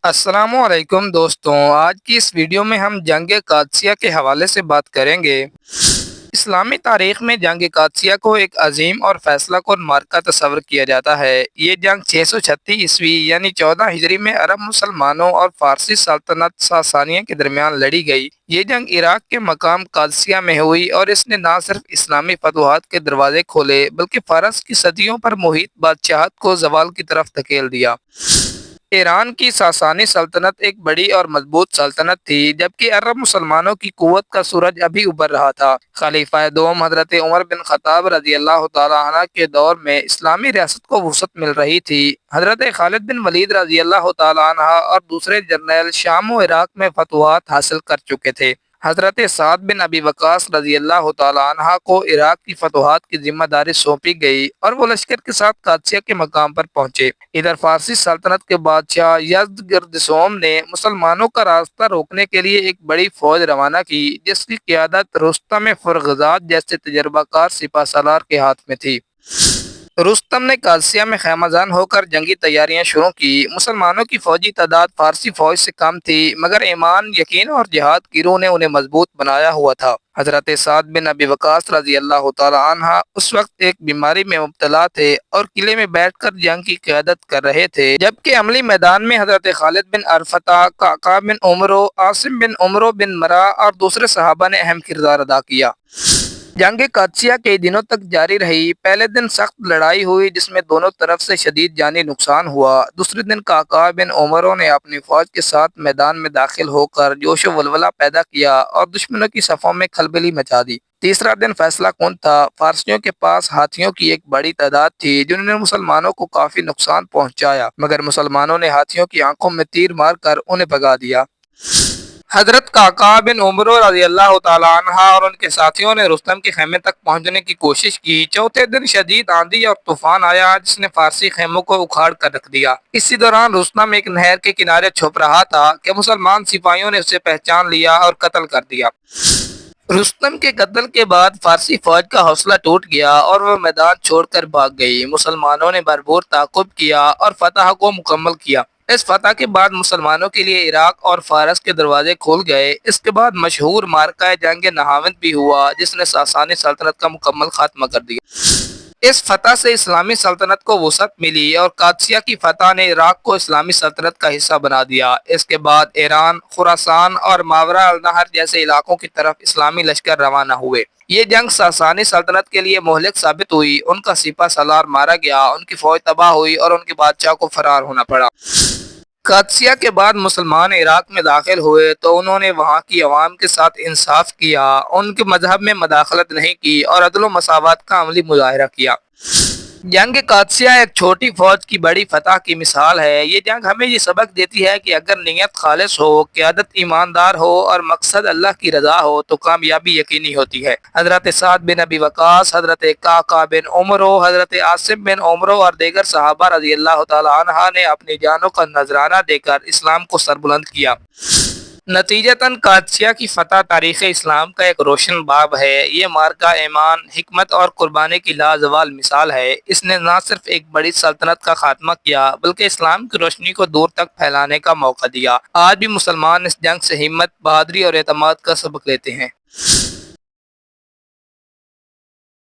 السلام علیکم دوستوں، آج کی اس ویڈیو میں ہم جنگ قادسیہ کے حوالے سے بات کریں گے۔ اسلامی تاریخ میں جنگ قادسیہ کو ایک عظیم اور فیصلہ کن معرکہ تصور کیا جاتا ہے۔ یہ جنگ 636 عیسوی یعنی 14 ہجری میں عرب مسلمانوں اور فارسی سلطنت ساسانیہ کے درمیان لڑی گئی۔ یہ جنگ عراق کے مقام قادسیہ میں ہوئی اور اس نے نہ صرف اسلامی فتوحات کے دروازے کھولے بلکہ فارس کی صدیوں پر محیط بادشاہت کو زوال کی طرف دھکیل دیا۔ ایران کی ساسانی سلطنت ایک بڑی اور مضبوط سلطنت تھی، جبکہ عرب مسلمانوں کی قوت کا سورج ابھی ابھر رہا تھا۔ خلیفہ دوم حضرت عمر بن خطاب رضی اللہ تعالیٰ عنہ کے دور میں اسلامی ریاست کو وسعت مل رہی تھی۔ حضرت خالد بن ولید رضی اللہ تعالیٰ عنہ اور دوسرے جرنیل شام و عراق میں فتوحات حاصل کر چکے تھے۔ حضرت سعد بن ابی وقاص رضی اللہ تعالیٰ عنہ کو عراق کی فتوحات کی ذمہ داری سونپی گئی اور وہ لشکر کے ساتھ قادسیہ کے مقام پر پہنچے۔ ادھر فارسی سلطنت کے بادشاہ یزدگرد سوم نے مسلمانوں کا راستہ روکنے کے لیے ایک بڑی فوج روانہ کی، جس کی قیادت رستم فرغزاد جیسے تجربہ کار سپہ سالار کے ہاتھ میں تھی۔ رستم نے قادسیہ میں خیمہ زن ہو کر جنگی تیاریاں شروع کی۔ مسلمانوں کی فوجی تعداد فارسی فوج سے کم تھی، مگر ایمان، یقین اور جہاد کی روح نے انہیں مضبوط بنایا ہوا تھا۔ حضرت سعد بن ابی وقاص رضی اللہ تعالیٰ عنہ اس وقت ایک بیماری میں مبتلا تھے اور قلعے میں بیٹھ کر جنگ کی قیادت کر رہے تھے، جبکہ عملی میدان میں حضرت خالد بن ارفتہ، قعقاع بن عمرو، عاصم بن عمرو بن مرا اور دوسرے صحابہ نے اہم کردار ادا کیا۔ جنگ قادسیہ کئی دنوں تک جاری رہی۔ پہلے دن سخت لڑائی ہوئی جس میں دونوں طرف سے شدید جانی نقصان ہوا۔ دوسرے دن قعقاع بن عمرو نے اپنی فوج کے ساتھ میدان میں داخل ہو کر جوش و ولولہ پیدا کیا اور دشمنوں کی صفوں میں کھلبلی مچا دی۔ تیسرا دن فیصلہ کن تھا۔ فارسیوں کے پاس ہاتھیوں کی ایک بڑی تعداد تھی جنہوں نے مسلمانوں کو کافی نقصان پہنچایا، مگر مسلمانوں نے ہاتھیوں کی آنکھوں میں تیر مار کر انہیں بھگا دیا۔ حضرت قعقاع بن عمرو رضی اللہ تعالیٰ عنہ اور ان کے ساتھیوں نے رستم کے خیمے تک پہنچنے کی کوشش کی۔ چوتھے دن شدید آندھی اور طوفان آیا جس نے فارسی خیموں کو اکھاڑ کر رکھ دیا۔ اسی دوران رستم ایک نہر کے کنارے چھپ رہا تھا کہ مسلمان سپاہیوں نے اسے پہچان لیا اور قتل کر دیا۔ رستم کے قتل کے بعد فارسی فوج کا حوصلہ ٹوٹ گیا اور وہ میدان چھوڑ کر بھاگ گئی۔ مسلمانوں نے بھرپور تعاقب کیا اور فتح کو مکمل کیا۔ اس فتح کے بعد مسلمانوں کے لیے عراق اور فارس کے دروازے کھول گئے۔ اس کے بعد مشہور معرکہ جنگ نہاوند بھی ہوا جس نے ساسانی سلطنت کا مکمل خاتمہ کر دیا۔ اس فتح سے اسلامی سلطنت کو وسعت ملی اور قادسیہ کی فتح نے عراق کو اسلامی سلطنت کا حصہ بنا دیا۔ اس کے بعد ایران، خراسان اور ماوراء النہر جیسے علاقوں کی طرف اسلامی لشکر روانہ ہوئے۔ یہ جنگ ساسانی سلطنت کے لیے مہلک ثابت ہوئی۔ ان کا سپہ سالار مارا گیا، ان کی فوج تباہ ہوئی اور ان کے بادشاہ کو فرار ہونا پڑا۔ قادسیہ کے بعد مسلمان عراق میں داخل ہوئے تو انہوں نے وہاں کی عوام کے ساتھ انصاف کیا، ان کے مذہب میں مداخلت نہیں کی اور عدل و مساوات کا عملی مظاہرہ کیا۔ جنگ قادسیہ ایک چھوٹی فوج کی بڑی فتح کی مثال ہے۔ یہ جنگ ہمیں یہ سبق دیتی ہے کہ اگر نیت خالص ہو، قیادت ایماندار ہو اور مقصد اللہ کی رضا ہو تو کامیابی یقینی ہوتی ہے۔ حضرت سعد بن ابی وقاص، حضرت قعقاع بن عمرو، حضرت عاصم بن عمرو اور دیگر صحابہ رضی اللہ تعالیٰ عنہ نے اپنی جانوں کا نذرانہ دے کر اسلام کو سربلند کیا۔ نتیجتاً قادسیہ کی فتح تاریخ اسلام کا ایک روشن باب ہے۔ یہ معرکہ ایمان، حکمت اور قربانی کی لازوال مثال ہے۔ اس نے نہ صرف ایک بڑی سلطنت کا خاتمہ کیا بلکہ اسلام کی روشنی کو دور تک پھیلانے کا موقع دیا۔ آج بھی مسلمان اس جنگ سے ہمت، بہادری اور اعتماد کا سبق لیتے ہیں۔